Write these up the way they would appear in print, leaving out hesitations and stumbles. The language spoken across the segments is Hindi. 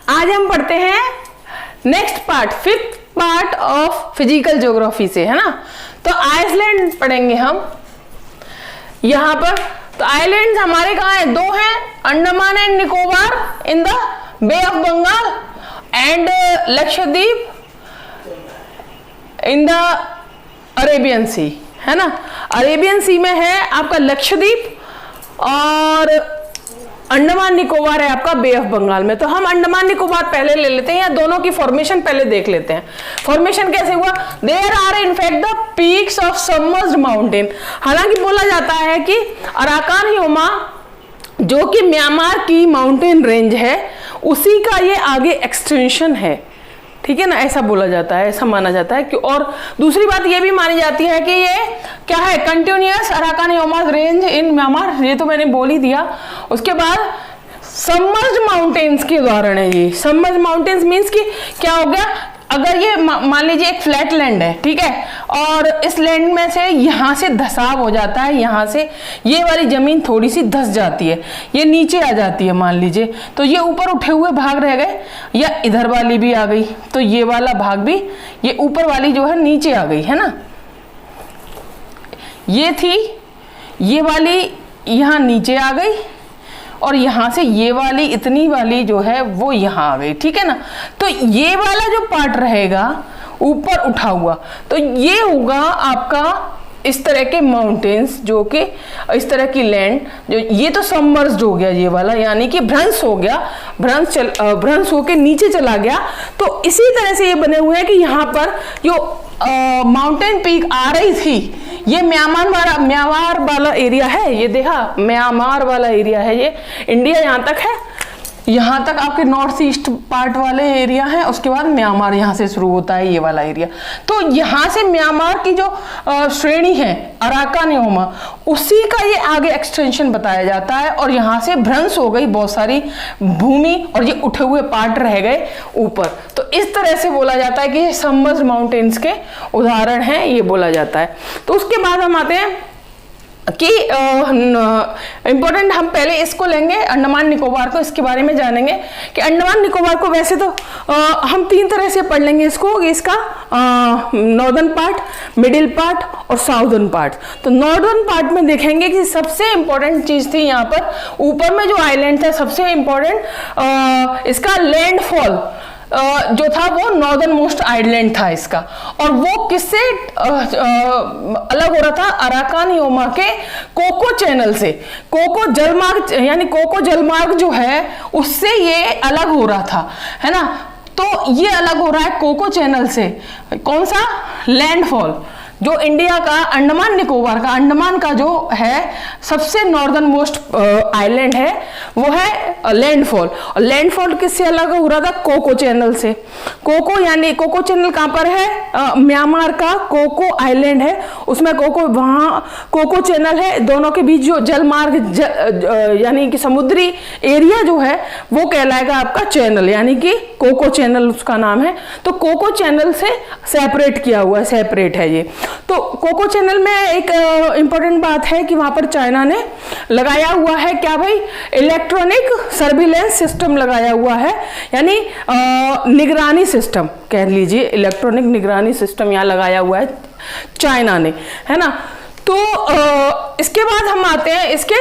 आज हम पढ़ते हैं next part, fifth part of physical geography से, है ना। तो आइसलैंड पढ़ेंगे हम यहां पर। तो आइलैंड्स हमारे कहाँ हैं? दो हैं, Andaman and Nicobar in the bay of Bengal and Lakshadweep in the Arabian sea, है ना। अरेबियन सी में है आपका लक्षद्वीप और अंडमान निकोबार है आपका बे ऑफ बंगाल में। तो हम अंडमान निकोबार पहले ले लेते हैं, या दोनों की फॉर्मेशन पहले देख लेते हैं। फॉर्मेशन कैसे हुआ? There are in fact the peaks of submerged mountain. हालांकि बोला जाता है कि अराकान ह्यूमा जो कि म्यांमार की माउंटेन रेंज है, उसी का ये आगे एक्सटेंशन है, ठीक है ना। ऐसा बोला जाता है, ऐसा माना जाता है कि, और दूसरी बात ये भी मानी जाती है कि ये क्या है, continuous Arakan Huma range in Myanmar, ये तो मैंने बोल ही दिया। उसके बाद सबमर्ज्ड माउंटेन्स के उदाहरण है ये। सबमर्ज्ड माउंटेन्स मीन्स कि क्या हो गया, अगर ये मान लीजिए एक फ्लैट लैंड है, ठीक है, और इस लैंड में से यहाँ से धसाव हो जाता है, यहाँ से ये वाली जमीन थोड़ी सी धस जाती है, ये नीचे आ जाती है मान लीजिए, तो ये ऊपर उठे हुए भाग रह गए, या इधर वाली भी आ गई, तो ये वाला भाग भी, ये ऊपर वाली जो है नीचे आ गई, है ना। ये थी, ये वाली यहाँ नीचे आ गई, और यहां से ये वाली इतनी वाली जो है वो यहां आ गई, ठीक है ना। तो ये वाला जो पार्ट रहेगा ऊपर उठा हुआ, तो ये होगा आपका इस तरह के माउंटेन्स, जो कि इस तरह की लैंड, जो ये तो सबमर्ज्ड हो गया ये वाला, यानी कि भ्रंश हो गया, भ्रंश होके नीचे चला गया। तो इसी तरह से ये बने हुए हैं कि यहाँ पर जो माउंटेन पीक आ रही थी, ये म्यांमार वाला एरिया है, ये देखा म्यांमार वाला एरिया है, ये इंडिया यहाँ तक है, यहाँ तक आपके नॉर्थ ईस्ट पार्ट वाले एरिया है, उसके बाद म्यांमार यहाँ से शुरू होता है ये वाला एरिया। तो यहाँ से म्यांमार की जो श्रेणी है अराकान ह्यूमा, उसी का ये आगे एक्सटेंशन बताया जाता है, और यहाँ से भ्रंश हो गई बहुत सारी भूमि, और ये उठे हुए पार्ट रह गए ऊपर। तो इस तरह से बोला जाता है कि ये सबमर्ज्ड माउंटेन्स के उदाहरण हैं, ये बोला जाता है। तो उसके बाद हम आते हैं कि इंपॉर्टेंट, हम पहले इसको लेंगे अंडमान निकोबार को, इसके बारे में जानेंगे कि अंडमान निकोबार को वैसे तो हम तीन तरह से पढ़ लेंगे इसको, इसका नॉर्दर्न पार्ट, मिडिल पार्ट और साउदर्न पार्ट। तो नॉर्दर्न पार्ट में देखेंगे कि सबसे इंपॉर्टेंट चीज थी यहाँ पर, ऊपर में जो आइलैंड था सबसे इंपॉर्टेंट इसका लैंडफॉल जो था वो नॉर्दर्न मोस्ट आइलैंड था इसका, और वो किससे अलग हो रहा था? अराकान ह्यूमा के कोको चैनल से, कोको जलमार्ग, यानी कोको जलमार्ग जो है उससे ये अलग हो रहा था, है ना। तो ये अलग हो रहा है कोको चैनल से। कौन सा? लैंडफॉल, जो इंडिया का अंडमान निकोबार का, अंडमान का जो है सबसे नॉर्दर्न मोस्ट आइलैंड है, वो है लैंडफॉल। और लैंडफॉल किससे अलग हो रहा था? कोको चैनल से। कोको यानी कोको चैनल कहाँ पर है? म्यांमार का कोको आइलैंड है, उसमें कोको, वहाँ कोको चैनल है, दोनों के बीच जो जलमार्ग यानी कि समुद्री एरिया जो है वो कहलाएगा आपका चैनल, यानी कि कोको चैनल उसका नाम है। तो कोको चैनल से सेपरेट किया हुआ है, सेपरेट है ये। तो कोको चैनल में एक इंपॉर्टेंट बात है कि वहां पर चाइना ने लगाया हुआ है क्या भाई? इलेक्ट्रॉनिक सर्विलेंस सिस्टम लगाया हुआ है, यानी निगरानी सिस्टम कह लीजिए, इलेक्ट्रॉनिक निगरानी सिस्टम यहाँ लगाया हुआ है चाइना ने, है ना। तो इसके बाद हम आते हैं इसके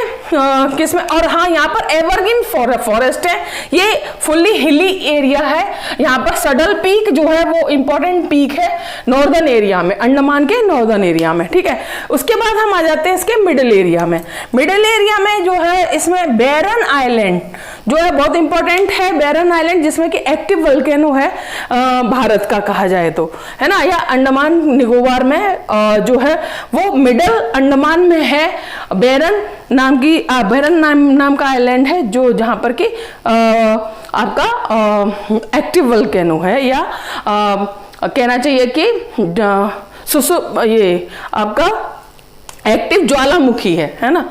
किसमें, और हाँ यहाँ पर एवरग्रीन फॉरेस्ट है, ये फुल्ली हिली एरिया है। यहाँ पर सडल पीक जो है वो इंपॉर्टेंट पीक है नॉर्दर्न एरिया में, अंडमान के नॉर्दर्न एरिया में, ठीक है। उसके बाद हम आ जाते हैं इसके मिडिल एरिया में। मिडिल एरिया में जो है इसमें बैरन आइलैंड जो है बहुत इंपॉर्टेंट है, बैरन आइलैंड, जिसमें कि एक्टिव वोल्केनो है भारत का कहा जाए तो, है ना, या अंडमान निकोबार में जो है वो मिडिल अंडमान में है। बैरन नाम की बैरन नाम का आइलैंड है, जो जहां पर कि आपका एक्टिव वोल्केनो है, या कहना चाहिए कि ये आपका एक्टिव ज्वालामुखी है ना।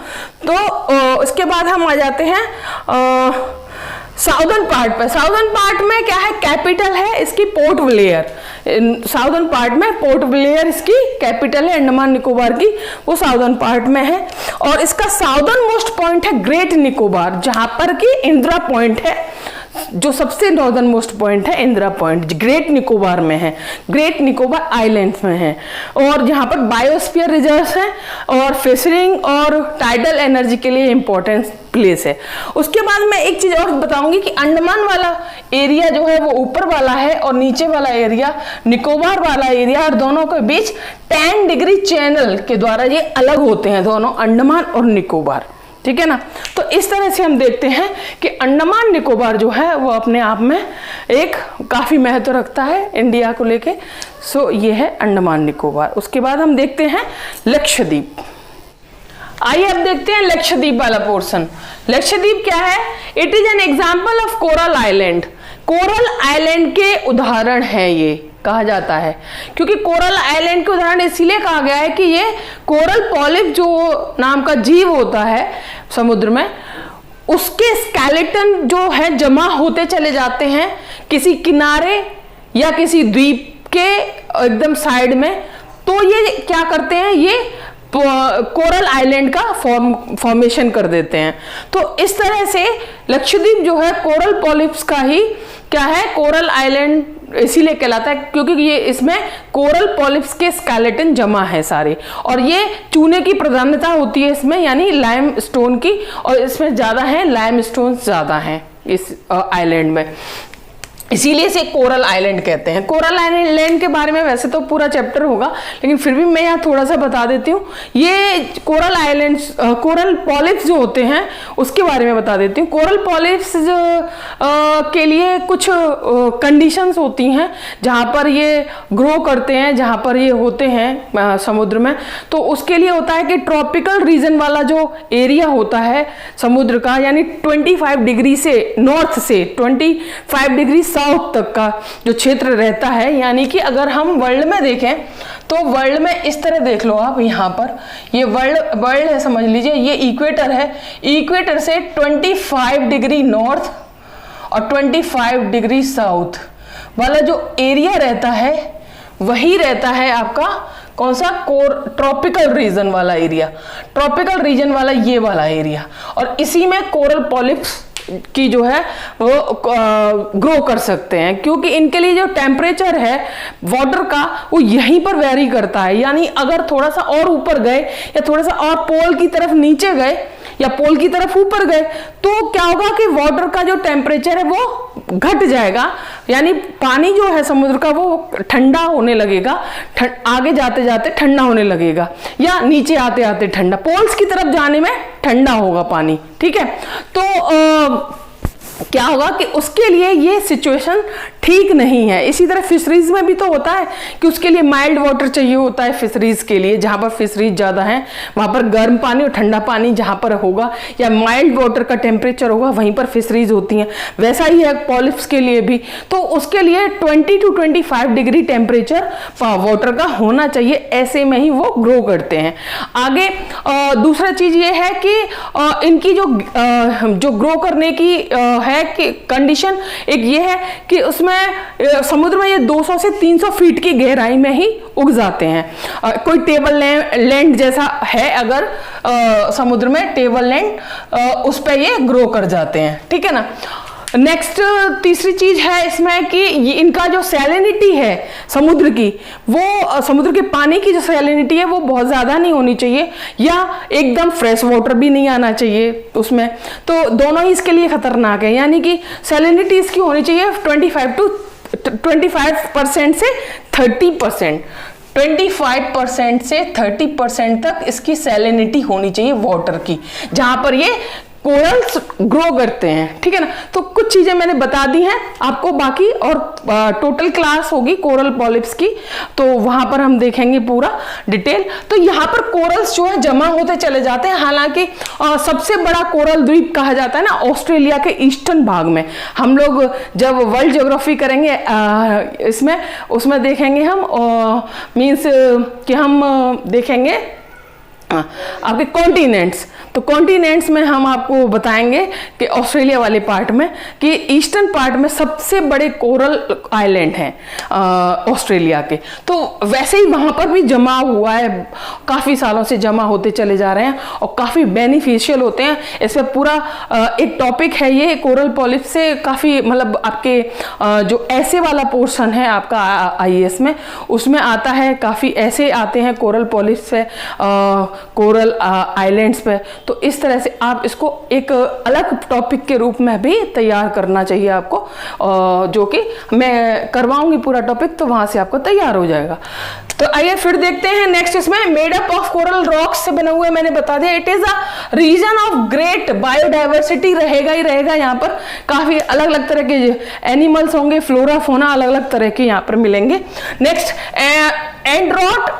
तो इसके बाद हम आ जाते हैं साउदर्न पार्ट पर। साउदर्न पार्ट में क्या है? कैपिटल है इसकी पोर्ट ब्लेयर। साउदर्न पार्ट में पोर्ट ब्लेयर इसकी कैपिटल है अंडमान निकोबार की, वो साउदर्न पार्ट में है। और इसका साउदर्न मोस्ट पॉइंट है ग्रेट निकोबार, जहां पर कि इंदिरा पॉइंट है, जो सबसे नॉर्दर्न मोस्ट पॉइंट है इंदिरा पॉइंट, ग्रेट निकोबार में है, ग्रेट निकोबार आइलैंड्स में है, और जहाँ पर बायोस्फीयर रिजर्व्स हैं और फिशरिंग और टाइडल एनर्जी के लिए इंपॉर्टेंट प्लेस है। उसके बाद मैं एक चीज और बताऊंगी कि अंडमान वाला एरिया जो है वो ऊपर वाला है और नीचे वाला एरिया निकोबार वाला एरिया, और दोनों के बीच 10 डिग्री चैनल के द्वारा ये अलग होते हैं दोनों, अंडमान और निकोबार, ठीक है ना। तो इस तरह से हम देखते हैं कि अंडमान निकोबार जो है वो अपने आप में एक काफी महत्व रखता है इंडिया को लेके। सो ये है अंडमान निकोबार। उसके बाद हम देखते हैं लक्षद्वीप। आइए अब देखते हैं लक्षद्वीप वाला पोर्शन। लक्षद्वीप क्या है? It is an example of coral island. Coral island के उदाहरण है ये, कहा जाता है, क्योंकि कोरल आइलैंड के उदाहरण इसीलिए कहा गया है कि ये कोरल पॉलिप जो नाम का जीव होता है समुद्र में, उसके स्केलेटन जो है जमा होते चले जाते हैं किसी किनारे या किसी द्वीप के एकदम साइड में। तो ये क्या करते हैं, ये कोरल आइलैंड का फॉर्मेशन कर देते हैं। तो इस तरह से लक्षद्वीप जो है कोरल पॉलिप्स का ही क्या है, कोरल आइलैंड इसीलिए कहलाता है क्योंकि ये इसमें कोरल पॉलिप्स के स्केलेटन जमा है सारे, और ये चूने की प्रधानता होती है इसमें, यानी लाइम स्टोन की, और इसमें ज्यादा है लाइम स्टोन ज्यादा है इस आइलैंड में, इसीलिए इसे कोरल आइलैंड कहते हैं। कोरल आइलैंड के बारे में वैसे तो पूरा चैप्टर होगा, लेकिन फिर भी मैं यहाँ थोड़ा सा बता देती हूँ। ये कोरल आइलैंड्स, कोरल पॉलिप्स जो होते हैं उसके बारे में बता देती हूँ। कोरल पॉलिप्स के लिए कुछ कंडीशंस होती हैं जहाँ पर ये ग्रो करते हैं, जहाँ पर ये होते हैं समुद्र में। तो उसके लिए होता है कि ट्रॉपिकल रीजन वाला जो एरिया होता है समुद्र का, यानी 25 डिग्री से नॉर्थ से 25 डिग्री साउथ तक का जो क्षेत्र रहता है, यानी कि अगर हम वर्ल्ड में देखें तो वर्ल्ड में इस तरह देख लो आप, यहाँ पर ये वर्ल्ड है समझ लीजिए, ये इक्वेटर है, इक्वेटर से 25 डिग्री नॉर्थ और 25 डिग्री साउथ वाला जो एरिया रहता है वही रहता है आपका कौन सा, ट्रॉपिकल रीजन वाला एरिया, ट्रॉपिकल रीजन वाला ये वाला एरिया, और इसी में कोरल पॉलिप्स की जो है वो ग्रो कर सकते हैं, क्योंकि इनके लिए जो टेम्परेचर है वाटर का वो यहीं पर वेरी करता है। यानी अगर थोड़ा सा और ऊपर गए या थोड़ा सा और पोल की तरफ नीचे गए या पोल की तरफ ऊपर गए तो क्या होगा कि वाटर का जो टेम्परेचर है वो घट जाएगा, यानी पानी जो है समुद्र का वो ठंडा होने लगेगा, आगे जाते जाते ठंडा होने लगेगा, या नीचे आते आते ठंडा, पोल्स की तरफ जाने में ठंडा होगा पानी, ठीक है। तो क्या होगा कि उसके लिए ये सिचुएशन ठीक नहीं है। इसी तरह फिशरीज में भी तो होता है कि उसके लिए माइल्ड वाटर चाहिए होता है फिशरीज के लिए, जहां पर फिशरीज ज्यादा है वहां पर गर्म पानी और ठंडा पानी जहां पर होगा या माइल्ड वाटर का टेम्परेचर होगा वहीं पर फिशरीज होती हैं। वैसा ही है पॉलिप्स के लिए भी, तो उसके लिए 20 to 25 डिग्री टेम्परेचर वाटर का होना चाहिए, ऐसे में ही वो ग्रो करते हैं। आगे दूसरा चीज ये है कि इनकी जो ग्रो करने की है कि कंडीशन एक ये है कि उसमें समुद्र में ये 200 से 300 फीट की गहराई में ही उग जाते हैं। कोई टेबल लैंड जैसा है अगर समुद्र में टेबल लैंड, उस पर ये ग्रो कर जाते हैं, ठीक है ना। नेक्स्ट तीसरी चीज है इसमें कि इनका जो सैलिनिटी है समुद्र की, वो समुद्र के पानी की जो सैलिनिटी है वो बहुत ज्यादा नहीं होनी चाहिए, या एकदम फ्रेश वाटर भी नहीं आना चाहिए उसमें, तो दोनों ही इसके लिए खतरनाक है। यानी कि सैलिनिटी इसकी होनी चाहिए 25% से 30%, 25% से 30% तक इसकी सैलिनिटी होनी चाहिए वाटर की, जहां पर ये कोरल्स ग्रो करते हैं, ठीक है ना। तो कुछ चीजें मैंने बता दी हैं आपको, बाकी और टोटल क्लास होगी कोरल पॉलिप्स की, तो वहां पर हम देखेंगे पूरा डिटेल। तो यहाँ पर कोरल्स जो है जमा होते चले जाते हैं। हालांकि सबसे बड़ा कोरल द्वीप कहा जाता है ना ऑस्ट्रेलिया के ईस्टर्न भाग में। हम लोग जब वर्ल्ड ज्योग्राफी करेंगे इसमें उसमें देखेंगे हम, मीन्स कि हम देखेंगे आपके कॉन्टिनेंट्स, तो कॉन्टिनेंट्स में हम आपको बताएंगे कि ऑस्ट्रेलिया वाले पार्ट में कि ईस्टर्न पार्ट में सबसे बड़े कोरल आइलैंड हैं ऑस्ट्रेलिया के। तो वैसे ही वहाँ पर भी जमा हुआ है, काफ़ी सालों से जमा होते चले जा रहे हैं और काफ़ी बेनिफिशियल होते हैं। इसमें पूरा एक टॉपिक है ये कोरल पॉलिप से, काफ़ी मतलब आपके जो ऐसे वाला पोर्शन है आपका आईएएस में, उसमें आता है, काफ़ी ऐसे आते हैं कोरल पॉलिप्स पे, कोरल आइलैंड्स पे। तो इस तरह से आप इसको एक अलग टॉपिक के रूप में भी तैयार करना चाहिए आपको, जो कि मैं करवाऊंगी पूरा टॉपिक, तो वहां से आपको तैयार हो जाएगा। तो आइए फिर देखते हैं नेक्स्ट। इसमें made up of coral rocks से बना हुआ है, मैंने बता दिया। It is a region of great biodiversity, रहेगा ही रहेगा। यहाँ पर काफी अलग अलग तरह के एनिमल्स होंगे, फ्लोरा फोना अलग अलग तरह के यहाँ पर मिलेंगे। नेक्स्ट एंड्रोट,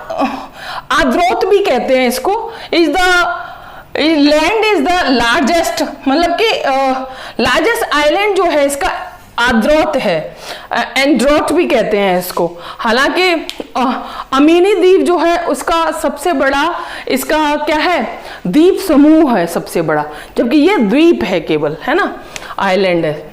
आद्रोत भी कहते हैं इसको, is the land is the largest, मतलब कि लार्जेस्ट आइलैंड जो है इसका आद्रोत है, एंड्रोट भी कहते हैं इसको। हालांकि अमीनी द्वीप जो है उसका सबसे बड़ा, इसका क्या है, द्वीप समूह है सबसे बड़ा, जबकि ये द्वीप है केवल, है ना, आइलैंड है।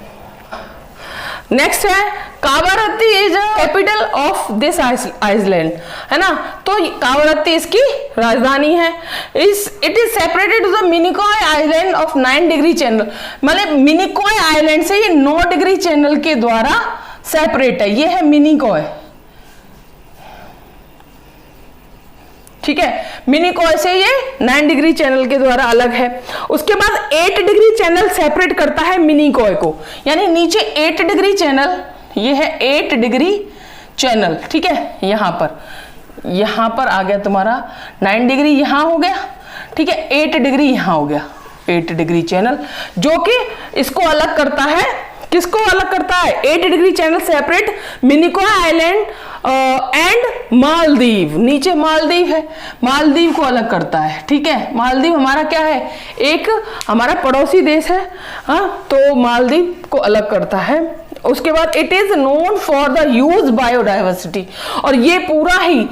नेक्स्ट है Kavaratti is capital of this island, है ना। तो कावारत्ती इसकी राजधानी है। It is separated to the Minicoy island of 9 degree channel, मतलब मिनिकॉय आइलैंड से ये 9 डिग्री चैनल के द्वारा सेपरेट है। ये है मिनिकॉय, ठीक है। मिनिकॉय से ये 9 डिग्री चैनल के द्वारा अलग है। उसके बाद 8 डिग्री चैनल सेपरेट करता है मिनिकॉय को, यानी नीचे 8 डिग्री चैनल, ये है 8 डिग्री चैनल, ठीक है। यहां पर आ गया तुम्हारा 9 डिग्री, यहां हो गया, ठीक है। 8 डिग्री यहां हो गया, 8 डिग्री चैनल, जो कि इसको अलग करता है। किसको अलग करता है? 8 degree channel separate Minicoy island and Maldives, नीचे मालदीव है, मालदीव को अलग करता है, ठीक है। मालदीव हमारा क्या है, एक हमारा पड़ोसी देश है, हाँ, तो मालदीव को अलग करता है। उसके बाद it is known for the huge biodiversity, और ये पूरा ही,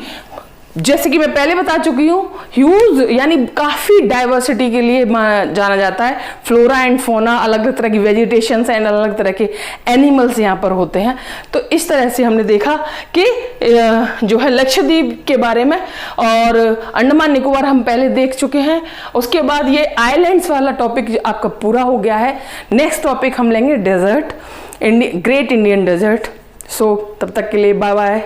जैसे कि मैं पहले बता चुकी हूँ, ह्यूज यानी काफी डाइवर्सिटी के लिए जाना जाता है। फ्लोरा एंड फोना, अलग अलग तरह की वेजिटेशन एंड अलग अलग तरह के एनिमल्स यहाँ पर होते हैं। तो इस तरह से हमने देखा कि जो है लक्षद्वीप के बारे में, और अंडमान निकोबार हम पहले देख चुके हैं। उसके बाद ये आइलैंड्स वाला टॉपिक आपका पूरा हो गया है। नेक्स्ट टॉपिक हम लेंगे डेजर्ट, ग्रेट इंडियन डेजर्ट। सो तब तक के लिए बाय बाय।